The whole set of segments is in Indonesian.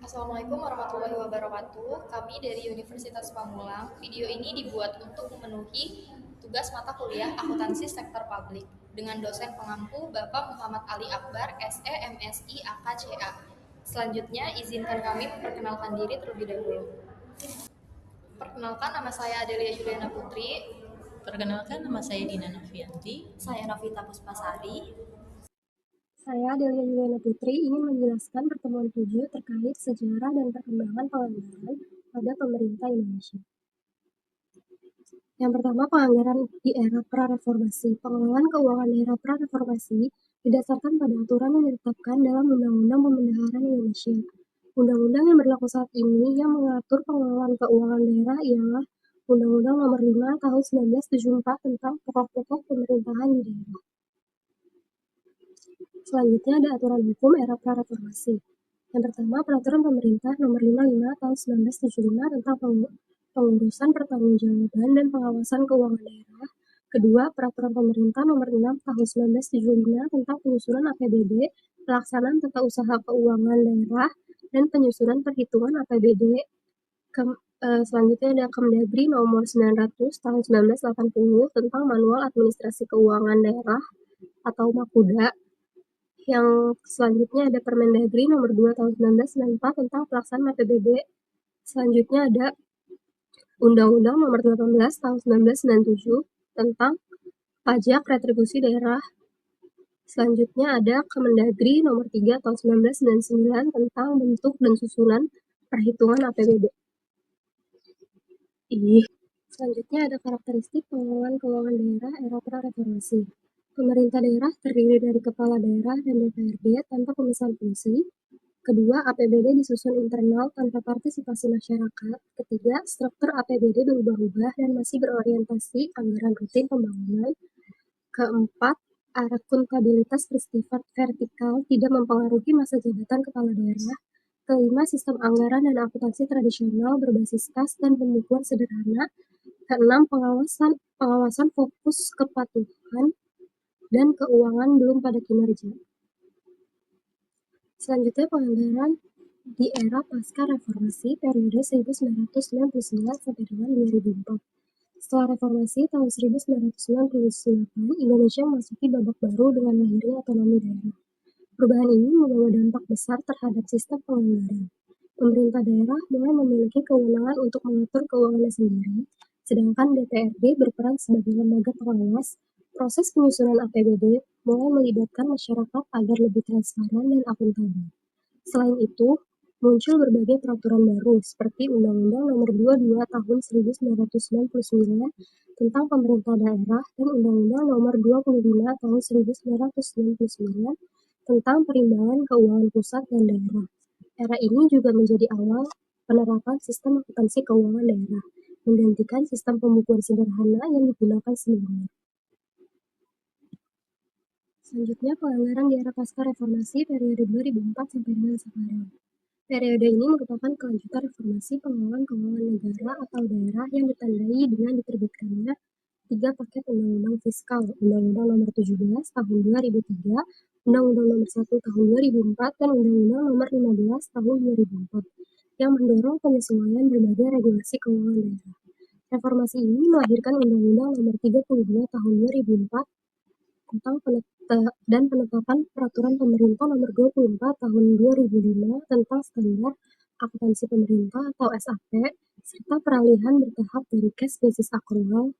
Assalamualaikum warahmatullahi wabarakatuh. Kami dari Universitas Pamulang. Video ini dibuat untuk memenuhi tugas mata kuliah akuntansi sektor publik dengan dosen pengampu Bapak Muhammad Ali Akbar, SE, MSI, AKCA. Selanjutnya, izinkan kami memperkenalkan diri terlebih dahulu. Perkenalkan, nama saya Adelia Juliana Putri. Perkenalkan, nama saya Dina Novianti. Saya Novita Puspasari. Saya Delia Yuliana Putri ingin menjelaskan pertemuan 7 terkait sejarah dan perkembangan penganggaran pada pemerintah Indonesia. Yang pertama, penganggaran di era pra-reformasi. Pengelolaan keuangan di era pra-reformasi didasarkan pada aturan yang ditetapkan dalam Undang-Undang Pembendaharaan Indonesia. Undang-undang yang berlaku saat ini yang mengatur pengelolaan keuangan daerah ialah Undang-Undang Nomor 5 Tahun 1974 tentang pokok-pokok pemerintahan di daerah. Selanjutnya ada aturan hukum era pra-reformasi. Yang pertama, Peraturan Pemerintah Nomor 55 Tahun 1975 tentang pengurusan pertanggungjawaban dan pengawasan keuangan daerah. Kedua, Peraturan Pemerintah Nomor 6 Tahun 1975 tentang penyusunan APBD, pelaksanaan tata usaha keuangan daerah, dan penyusunan perhitungan APBD. Selanjutnya ada Kemdagri Nomor 900 Tahun 1980 tentang Manual Administrasi Keuangan Daerah atau Makuda. Yang selanjutnya ada Permendagri Nomor 2 Tahun 1994 tentang pelaksanaan APBD. Selanjutnya ada Undang-Undang Nomor 18 Tahun 1997 tentang pajak retribusi daerah. Selanjutnya ada Kemendagri Nomor 3 Tahun 1999 tentang bentuk dan susunan perhitungan APBD. Selanjutnya ada karakteristik pengelolaan keuangan daerah era pra-reformasi. Pemerintah daerah terdiri dari kepala daerah dan DPRD tanpa pemisahan fungsi. Kedua, APBD disusun internal tanpa partisipasi masyarakat. Ketiga, struktur APBD berubah-ubah dan masih berorientasi anggaran rutin pembangunan. Keempat, akuntabilitas bersifat vertikal, tidak mempengaruhi masa jabatan kepala daerah. Kelima, sistem anggaran dan akuntansi tradisional berbasis kas dan pembukuan sederhana. Keenam, pengawasan fokus kepatuhan dan keuangan belum pada kinerja. Selanjutnya, penganggaran di era pasca reformasi periode 1999 sampai dengan 2004. Setelah reformasi tahun 1998, Indonesia memasuki babak baru dengan lahirnya otonomi daerah. Perubahan ini membawa dampak besar terhadap sistem penganggaran. Pemerintah daerah mulai memiliki kewenangan untuk mengatur keuangannya sendiri, sedangkan DPRD berperan sebagai lembaga pengawas. Proses penyusunan APBD mulai melibatkan masyarakat agar lebih transparan dan akuntabel. Selain itu, muncul berbagai peraturan baru seperti Undang-Undang Nomor 22 Tahun 1999 tentang pemerintah daerah dan Undang-Undang Nomor 25 Tahun 1999 tentang perimbangan keuangan pusat dan daerah. Era ini juga menjadi awal penerapan sistem akuntansi keuangan daerah, menggantikan sistem pembukuan sederhana yang digunakan sebelumnya. Selanjutnya, penganggaran di era pasca reformasi periode 2004 sampai dengan sekarang. Periode ini merupakan kelanjutan reformasi pengelolaan keuangan negara atau daerah yang ditandai dengan diterbitkannya 3 paket undang-undang fiskal, Undang-Undang Nomor 17 Tahun 2003, Undang-Undang Nomor 1 Tahun 2004, dan Undang-Undang Nomor 15 Tahun 2004, yang mendorong penyesuaian berbagai regulasi keuangan daerah. Reformasi ini melahirkan Undang-Undang Nomor 32 Tahun 2004 tentang penetapan Peraturan Pemerintah Nomor 24 Tahun 2005 tentang Standar Akuntansi Pemerintah atau SAP, serta peralihan bertahap dari cash basis accrual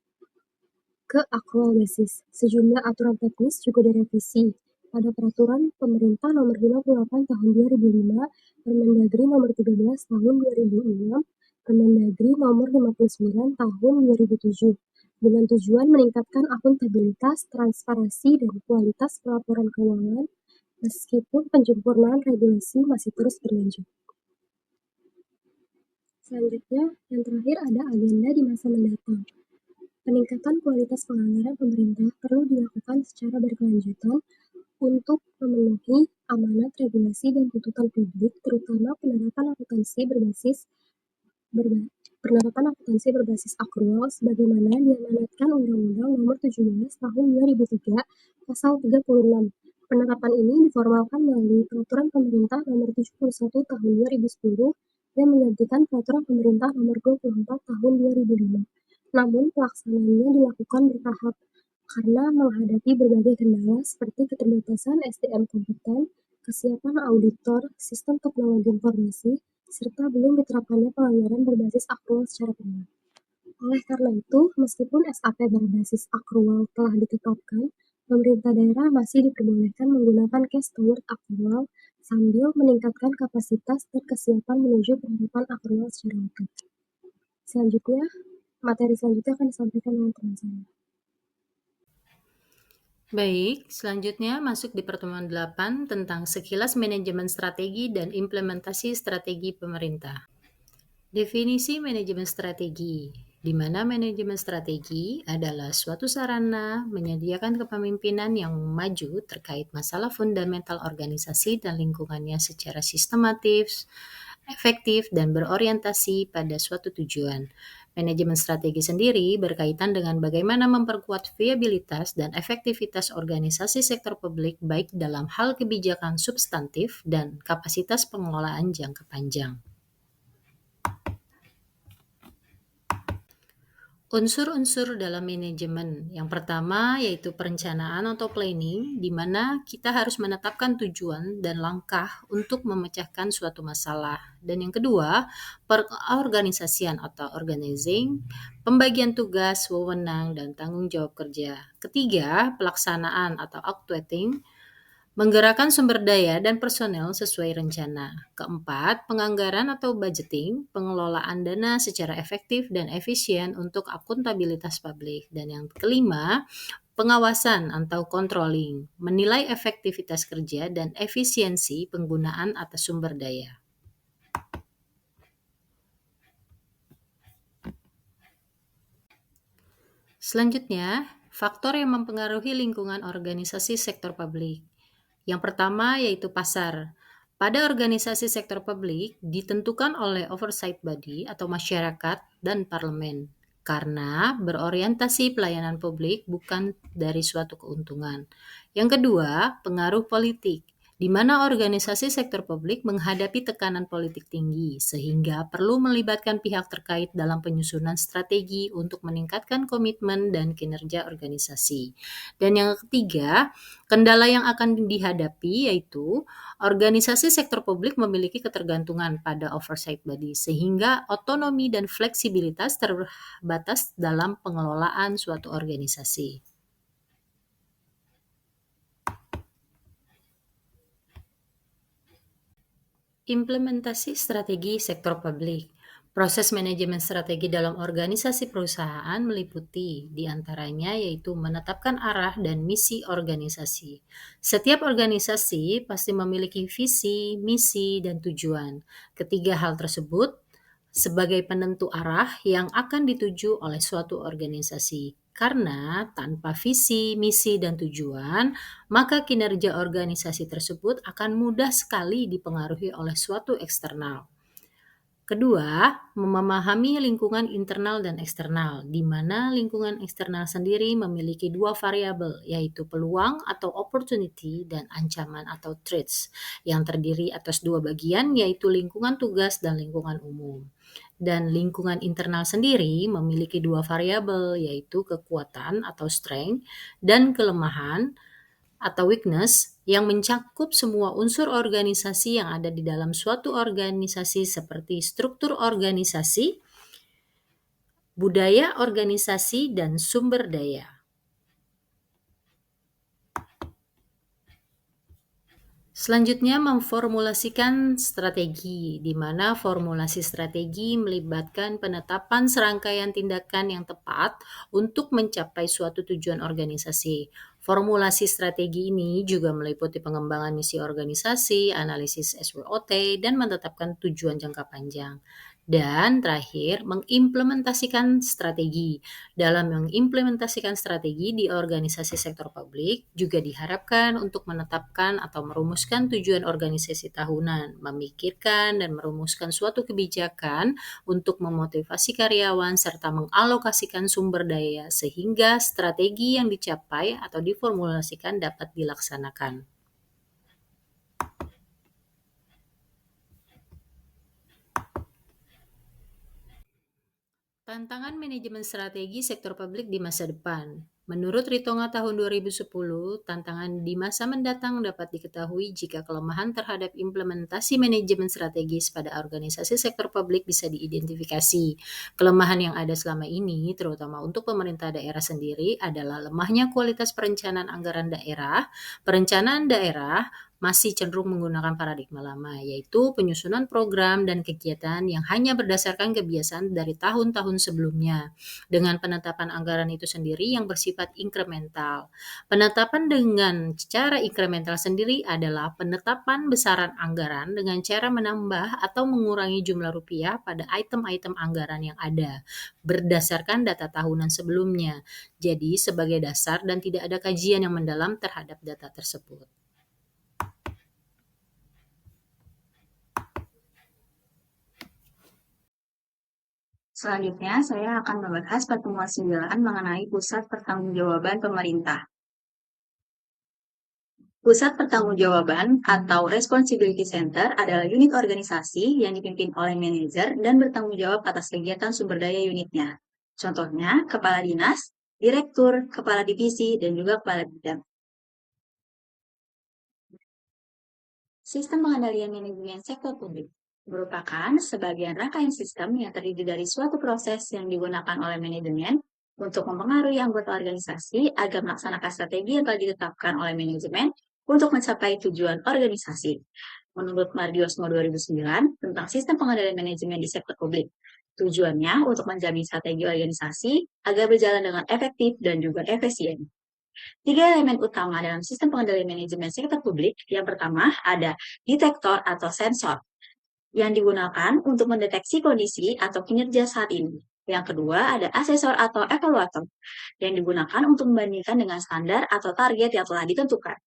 ke accrual basis. Sejumlah aturan teknis juga direvisi. Pada Peraturan Pemerintah Nomor 58 Tahun 2005, Permendagri Nomor 13 Tahun 2006, Permendagri Nomor 59 Tahun 2007, dengan tujuan meningkatkan akuntabilitas, transparansi, dan kualitas pelaporan keuangan, meskipun penyempurnaan regulasi masih terus berlanjut. Selanjutnya, yang terakhir ada agenda di masa mendatang. Peningkatan kualitas penganggaran pemerintah perlu dilakukan secara berkelanjutan untuk memenuhi amanat regulasi dan tuntutan publik, terutama penerapan akuntansi berbasis akrual sebagaimana diamanatkan Undang-Undang Nomor 17 Tahun 2003 Pasal 36 Penerapan ini diformalkan melalui Peraturan Pemerintah Nomor 71 Tahun 2010 yang menggantikan Peraturan Pemerintah Nomor 24 Tahun 2005. Namun pelaksanaannya dilakukan bertahap karena menghadapi berbagai kendala seperti keterbatasan SDM kompeten, kesiapan auditor, sistem teknologi informasi, serta belum diterapkannya pelanggaran berbasis akrual secara penuh. Oleh karena itu, meskipun SAP berbasis akrual telah ditetapkan, pemerintah daerah masih diperbolehkan menggunakan cash toward akrual sambil meningkatkan kapasitas dan kesiapan menuju penerapan akrual secara utuh. Selanjutnya, materi selanjutnya akan disampaikan oleh teman saya. Baik, selanjutnya masuk di pertemuan 8 tentang sekilas manajemen strategi dan implementasi strategi pemerintah. Definisi manajemen strategi, di mana manajemen strategi adalah suatu sarana menyediakan kepemimpinan yang maju terkait masalah fundamental organisasi dan lingkungannya secara sistematis, efektif, dan berorientasi pada suatu tujuan. Manajemen strategi sendiri berkaitan dengan bagaimana memperkuat viabilitas dan efektivitas organisasi sektor publik baik dalam hal kebijakan substantif dan kapasitas pengelolaan jangka panjang. Unsur-unsur dalam manajemen. Yang pertama yaitu perencanaan atau planning, di mana kita harus menetapkan tujuan dan langkah untuk memecahkan suatu masalah. Dan yang kedua, perorganisasian atau organizing, pembagian tugas, wewenang, dan tanggung jawab kerja. Ketiga, pelaksanaan atau actuating, menggerakkan sumber daya dan personel sesuai rencana. Keempat, penganggaran atau budgeting, pengelolaan dana secara efektif dan efisien untuk akuntabilitas publik. Dan yang kelima, pengawasan atau controlling, menilai efektivitas kerja dan efisiensi penggunaan atas sumber daya. Selanjutnya, faktor yang mempengaruhi lingkungan organisasi sektor publik. Yang pertama yaitu pasar. Pada organisasi sektor publik ditentukan oleh oversight body atau masyarakat dan parlemen karena berorientasi pelayanan publik bukan dari suatu keuntungan. Yang kedua, pengaruh politik, di mana organisasi sektor publik menghadapi tekanan politik tinggi sehingga perlu melibatkan pihak terkait dalam penyusunan strategi untuk meningkatkan komitmen dan kinerja organisasi. Dan yang ketiga, kendala yang akan dihadapi yaitu organisasi sektor publik memiliki ketergantungan pada oversight body sehingga otonomi dan fleksibilitas terbatas dalam pengelolaan suatu organisasi. Implementasi strategi sektor publik. Proses manajemen strategi dalam organisasi perusahaan meliputi di antaranya yaitu menetapkan arah dan misi organisasi. Setiap organisasi pasti memiliki visi, misi, dan tujuan. Ketiga hal tersebut sebagai penentu arah yang akan dituju oleh suatu organisasi. Karena tanpa visi, misi, dan tujuan, maka kinerja organisasi tersebut akan mudah sekali dipengaruhi oleh suatu eksternal. Kedua, memahami lingkungan internal dan eksternal, di mana lingkungan eksternal sendiri memiliki dua variabel, yaitu peluang atau opportunity dan ancaman atau threats, yang terdiri atas dua bagian, yaitu lingkungan tugas dan lingkungan umum. Dan lingkungan internal sendiri memiliki dua variabel, yaitu kekuatan atau strength dan kelemahan atau weakness yang mencakup semua unsur organisasi yang ada di dalam suatu organisasi seperti struktur organisasi, budaya organisasi, dan sumber daya. Selanjutnya memformulasikan strategi, di mana formulasi strategi melibatkan penetapan serangkaian tindakan yang tepat untuk mencapai suatu tujuan organisasi. Formulasi strategi ini juga meliputi pengembangan misi organisasi, analisis SWOT, dan menetapkan tujuan jangka panjang. Dan terakhir, mengimplementasikan strategi. Dalam mengimplementasikan strategi di organisasi sektor publik juga diharapkan untuk menetapkan atau merumuskan tujuan organisasi tahunan, memikirkan dan merumuskan suatu kebijakan untuk memotivasi karyawan serta mengalokasikan sumber daya sehingga strategi yang dicapai atau diformulasikan dapat dilaksanakan. Tantangan manajemen strategi sektor publik di masa depan. Menurut Ritonga tahun 2010, tantangan di masa mendatang dapat diketahui jika kelemahan terhadap implementasi manajemen strategis pada organisasi sektor publik bisa diidentifikasi. Kelemahan yang ada selama ini, terutama untuk pemerintah daerah sendiri, adalah lemahnya kualitas perencanaan anggaran daerah. Perencanaan daerah masih cenderung menggunakan paradigma lama, yaitu penyusunan program dan kegiatan yang hanya berdasarkan kebiasaan dari tahun-tahun sebelumnya, dengan penetapan anggaran itu sendiri yang bersifat inkremental. Penetapan dengan cara inkremental sendiri adalah penetapan besaran anggaran dengan cara menambah atau mengurangi jumlah rupiah pada item-item anggaran yang ada, berdasarkan data tahunan sebelumnya. Jadi sebagai dasar dan tidak ada kajian yang mendalam terhadap data tersebut. Selanjutnya, saya akan membahas pertemuan 9 mengenai pusat pertanggungjawaban pemerintah. Pusat pertanggungjawaban atau Responsibility Center adalah unit organisasi yang dipimpin oleh manajer dan bertanggung jawab atas kegiatan sumber daya unitnya. Contohnya, kepala dinas, direktur, kepala divisi, dan juga kepala bidang. Sistem pengendalian manajemen sektor publik merupakan sebagian rangkaian sistem yang terdiri dari suatu proses yang digunakan oleh manajemen untuk mempengaruhi anggota organisasi agar melaksanakan strategi yang telah ditetapkan oleh manajemen untuk mencapai tujuan organisasi. Menurut Mardiosmo 2009 tentang sistem pengendalian manajemen di sektor publik, tujuannya untuk menjamin strategi organisasi agar berjalan dengan efektif dan juga efisien. 3 elemen utama dalam sistem pengendalian manajemen sektor publik. Yang pertama ada detektor atau sensor yang digunakan untuk mendeteksi kondisi atau kinerja saat ini. Yang kedua ada asesor atau evaluator yang digunakan untuk membandingkan dengan standar atau target yang telah ditentukan.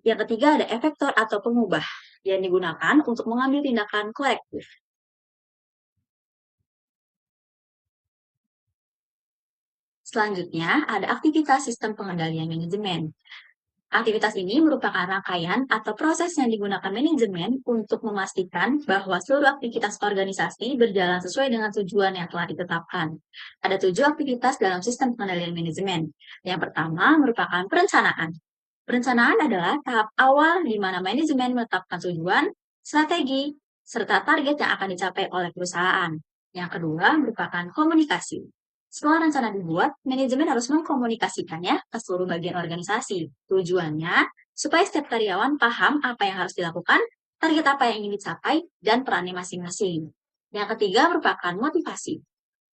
Yang ketiga ada efektor atau pengubah yang digunakan untuk mengambil tindakan korektif. Selanjutnya ada aktivitas sistem pengendalian manajemen. Aktivitas ini merupakan rangkaian atau proses yang digunakan manajemen untuk memastikan bahwa seluruh aktivitas organisasi berjalan sesuai dengan tujuan yang telah ditetapkan. Ada 7 aktivitas dalam sistem pengendalian manajemen. Yang pertama merupakan perencanaan. Perencanaan adalah tahap awal di mana manajemen menetapkan tujuan, strategi, serta target yang akan dicapai oleh perusahaan. Yang kedua merupakan komunikasi. Setelah rencana dibuat, manajemen harus mengkomunikasikannya ke seluruh bagian organisasi. Tujuannya, supaya setiap karyawan paham apa yang harus dilakukan, target apa yang ingin dicapai, dan perannya masing-masing. Yang ketiga merupakan motivasi.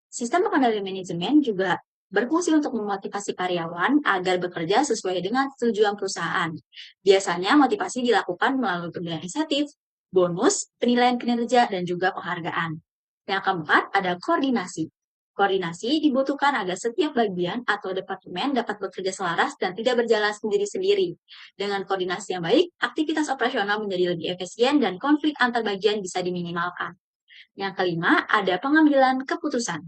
Sistem pengendalian manajemen juga berfungsi untuk memotivasi karyawan agar bekerja sesuai dengan tujuan perusahaan. Biasanya motivasi dilakukan melalui pemberian insentif, bonus, penilaian kinerja, dan juga penghargaan. Yang keempat ada koordinasi. Koordinasi dibutuhkan agar setiap bagian atau departemen dapat bekerja selaras dan tidak berjalan sendiri-sendiri. Dengan koordinasi yang baik, aktivitas operasional menjadi lebih efisien dan konflik antar bagian bisa diminimalkan. Yang kelima, ada pengambilan keputusan.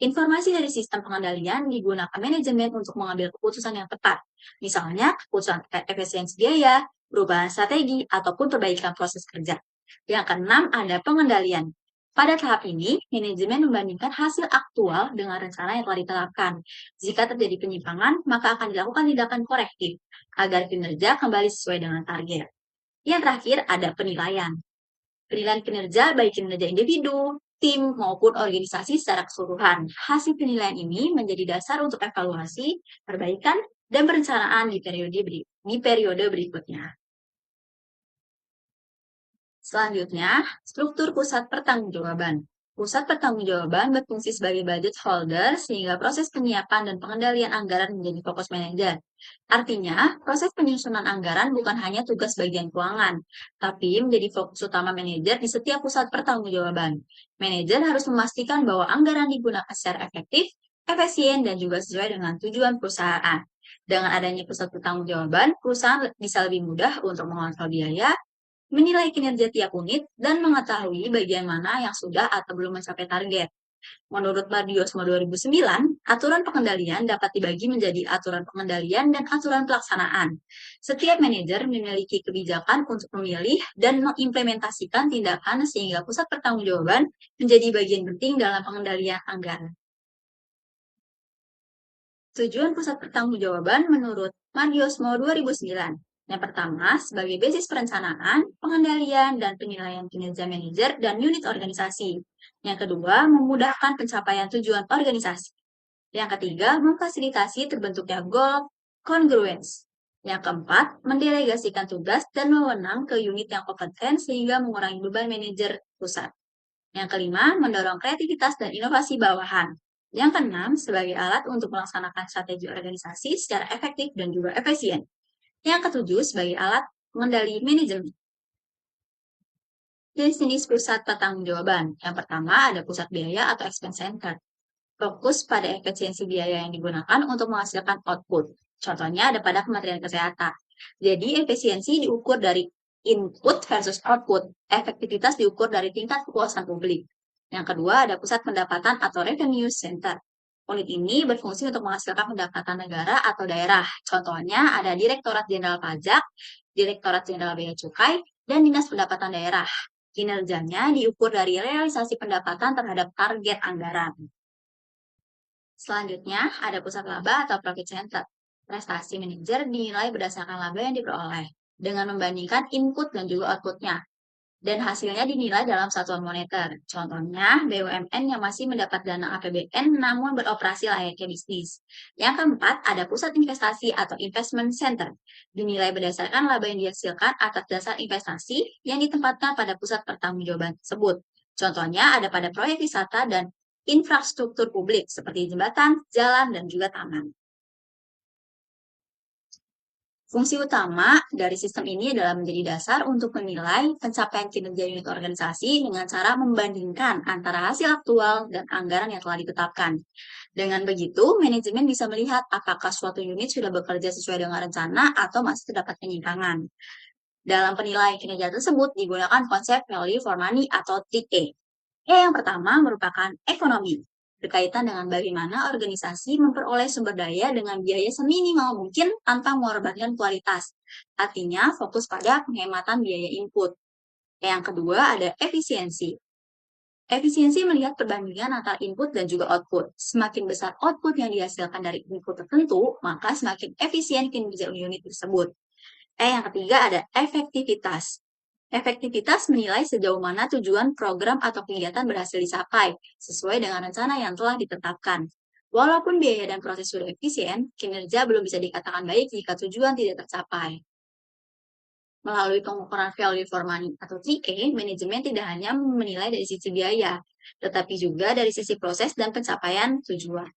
Informasi dari sistem pengendalian digunakan manajemen untuk mengambil keputusan yang tepat. Misalnya, keputusan efisiensi biaya, perubahan strategi, ataupun perbaikan proses kerja. Yang keenam, ada pengendalian. Pada tahap ini, manajemen membandingkan hasil aktual dengan rencana yang telah diterapkan. Jika terjadi penyimpangan, maka akan dilakukan tindakan korektif agar kinerja kembali sesuai dengan target. Yang terakhir, ada penilaian. Penilaian kinerja baik kinerja individu, tim, maupun organisasi secara keseluruhan. Hasil penilaian ini menjadi dasar untuk evaluasi, perbaikan, dan perencanaan di periode berikutnya. Selanjutnya, struktur pusat pertanggungjawaban. Pusat pertanggungjawaban berfungsi sebagai budget holder sehingga proses penyiapan dan pengendalian anggaran menjadi fokus manajer. Artinya, proses penyusunan anggaran bukan hanya tugas bagian keuangan, tapi menjadi fokus utama manajer di setiap pusat pertanggungjawaban. Manajer harus memastikan bahwa anggaran digunakan secara efektif, efisien, dan juga sesuai dengan tujuan perusahaan. Dengan adanya pusat pertanggungjawaban, perusahaan bisa lebih mudah untuk mengontrol biaya, menilai kinerja tiap unit, dan mengetahui bagian mana yang sudah atau belum mencapai target. Menurut Mardiosmo 2009, aturan pengendalian dapat dibagi menjadi aturan pengendalian dan aturan pelaksanaan. Setiap manajer memiliki kebijakan untuk memilih dan mengimplementasikan tindakan sehingga pusat pertanggungjawaban menjadi bagian penting dalam pengendalian anggaran. Tujuan pusat pertanggungjawaban menurut Mardiosmo 2009. Yang pertama, sebagai basis perencanaan, pengendalian, dan penilaian kinerja manajer dan unit organisasi. Yang kedua, memudahkan pencapaian tujuan organisasi. Yang ketiga, memfasilitasi terbentuknya goal congruence. Yang keempat, mendelegasikan tugas dan wewenang ke unit yang kompeten sehingga mengurangi beban manajer pusat. Yang kelima, mendorong kreativitas dan inovasi bawahan. Yang keenam, sebagai alat untuk melaksanakan strategi organisasi secara efektif dan juga efisien. Yang ketujuh, sebagai alat mengendali manajemen. Jenis pusat pertanggungjawaban. Yang pertama, ada pusat biaya atau expense center. Fokus pada efisiensi biaya yang digunakan untuk menghasilkan output. Contohnya ada pada Kementerian Kesehatan. Jadi, efisiensi diukur dari input versus output. Efektivitas diukur dari tingkat kepuasan publik. Yang kedua, ada pusat pendapatan atau revenue center. Unit ini berfungsi untuk menghasilkan pendapatan negara atau daerah. Contohnya ada Direktorat Jenderal Pajak, Direktorat Jenderal Bea Cukai, dan Dinas Pendapatan Daerah. Kinerjanya diukur dari realisasi pendapatan terhadap target anggaran. Selanjutnya, ada pusat laba atau profit center. Prestasi manajer dinilai berdasarkan laba yang diperoleh dengan membandingkan input dan juga outputnya. Dan hasilnya dinilai dalam satuan moneter. Contohnya, BUMN yang masih mendapat dana APBN namun beroperasi layaknya bisnis. Yang keempat, ada pusat investasi atau investment center. Dinilai berdasarkan laba yang dihasilkan atas dasar investasi yang ditempatkan pada pusat pertanggungjawaban tersebut. Contohnya ada pada proyek wisata dan infrastruktur publik seperti jembatan, jalan, dan juga taman. Fungsi utama dari sistem ini adalah menjadi dasar untuk menilai pencapaian kinerja unit organisasi dengan cara membandingkan antara hasil aktual dan anggaran yang telah ditetapkan. Dengan begitu, manajemen bisa melihat apakah suatu unit sudah bekerja sesuai dengan rencana atau masih terdapat penyimpangan. Dalam penilaian kinerja tersebut digunakan konsep value for money atau 3E. Yang pertama merupakan ekonomi, berkaitan dengan bagaimana organisasi memperoleh sumber daya dengan biaya seminimal mungkin tanpa mengorbankan kualitas. Artinya fokus pada penghematan biaya input. Yang kedua ada efisiensi. Efisiensi melihat perbandingan antara input dan juga output. Semakin besar output yang dihasilkan dari input tertentu, maka semakin efisien kinerja unit tersebut. Yang ketiga ada efektivitas. Efektivitas menilai sejauh mana tujuan program atau kegiatan berhasil dicapai sesuai dengan rencana yang telah ditetapkan. Walaupun biaya dan proses sudah efisien, kinerja belum bisa dikatakan baik jika tujuan tidak tercapai. Melalui pengukuran value for money atau 3E, manajemen tidak hanya menilai dari sisi biaya, tetapi juga dari sisi proses dan pencapaian tujuan.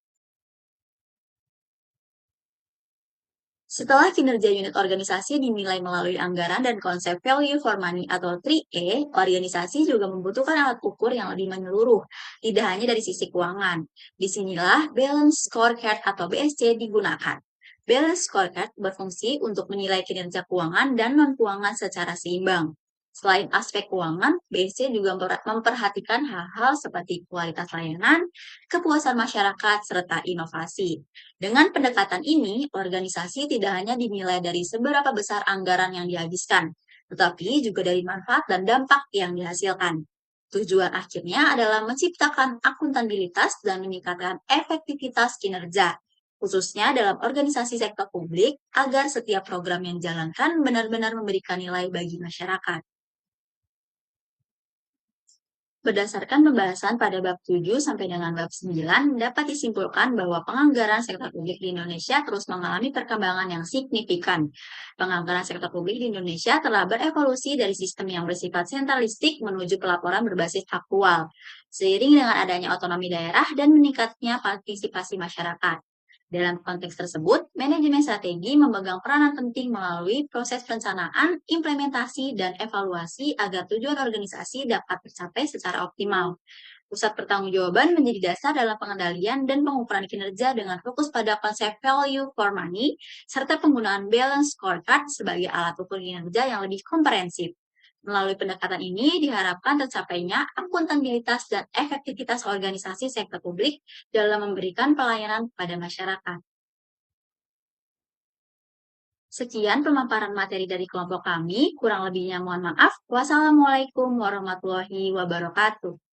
Setelah kinerja unit organisasi dinilai melalui anggaran dan konsep value for money atau 3E, organisasi juga membutuhkan alat ukur yang lebih menyeluruh, tidak hanya dari sisi keuangan. Disinilah Balance Scorecard atau BSC digunakan. Balance Scorecard berfungsi untuk menilai kinerja keuangan dan non-keuangan secara seimbang. Selain aspek keuangan, BSC juga memperhatikan hal-hal seperti kualitas layanan, kepuasan masyarakat, serta inovasi. Dengan pendekatan ini, organisasi tidak hanya dinilai dari seberapa besar anggaran yang dihabiskan, tetapi juga dari manfaat dan dampak yang dihasilkan. Tujuan akhirnya adalah menciptakan akuntabilitas dan meningkatkan efektivitas kinerja, khususnya dalam organisasi sektor publik, agar setiap program yang dijalankan benar-benar memberikan nilai bagi masyarakat. Berdasarkan pembahasan pada bab 7 sampai dengan bab 9, dapat disimpulkan bahwa penganggaran sektor publik di Indonesia terus mengalami perkembangan yang signifikan. Penganggaran sektor publik di Indonesia telah berevolusi dari sistem yang bersifat sentralistik menuju pelaporan berbasis aktual, seiring dengan adanya otonomi daerah dan meningkatnya partisipasi masyarakat. Dalam konteks tersebut, manajemen strategi memegang peranan penting melalui proses perencanaan, implementasi, dan evaluasi agar tujuan organisasi dapat tercapai secara optimal. Pusat pertanggungjawaban menjadi dasar dalam pengendalian dan pengukuran kinerja dengan fokus pada konsep value for money, serta penggunaan balance scorecard sebagai alat ukur kinerja yang lebih komprehensif. Melalui pendekatan ini diharapkan tercapainya akuntabilitas dan efektivitas organisasi sektor publik dalam memberikan pelayanan kepada masyarakat. Sekian pemaparan materi dari kelompok kami, kurang lebihnya mohon maaf. Wassalamualaikum warahmatullahi wabarakatuh.